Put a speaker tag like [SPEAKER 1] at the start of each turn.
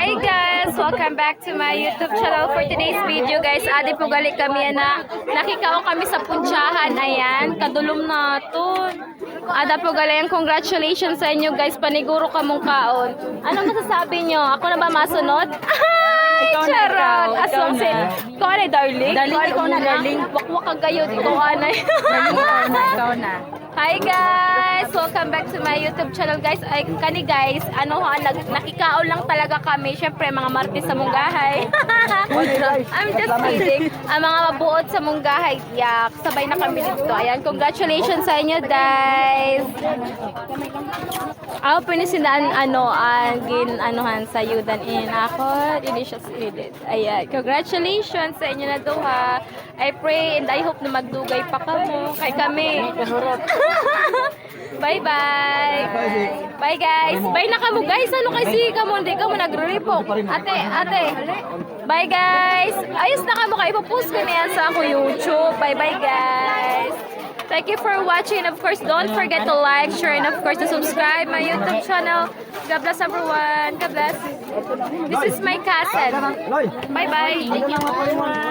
[SPEAKER 1] Hi guys! Welcome back to my YouTube channel for today's video guys. Adi po gali kami na nakikaon kami sa punsyahan. Ayan, kadulom na to. Ada po gali, congratulations sa inyo guys. Paniguro ka mong kaon. Anong masasabi nyo? Ako na ba masunod? Charot! Aswang si... Ikaw na, darling? Ikaw na, darling. Wakwak ka gayon. Ikaw na.
[SPEAKER 2] Ikaw na.
[SPEAKER 1] Hi guys! Welcome back to my YouTube channel guys. Ay, kani guys, nakikaon lang talaga kami. Syempre, mga martes sa munggahay. I'm just kidding. Ang mga mabuot sa munggahay. Yak, sabay na kami dito. Ayan, congratulations sa inyo guys. Ako pinisinaan anuhan sa Yudan in ako. Delicious edit. Ayan, congratulations sa inyo na duha. I pray and I hope na magdugay pa kamo kay kami. Bye bye. Bye guys. Bye na kamo guys. Ano kasi kamo hindi kamo nagre-report. Ate. Bye guys. Ayos na kamo kay ipo-post ko na yan sa ako YouTube. Bye bye guys. Thank you for watching. Of course, don't forget to like, share, and of course to subscribe my YouTube channel. God bless everyone. God bless. This is my cousin. Bye bye.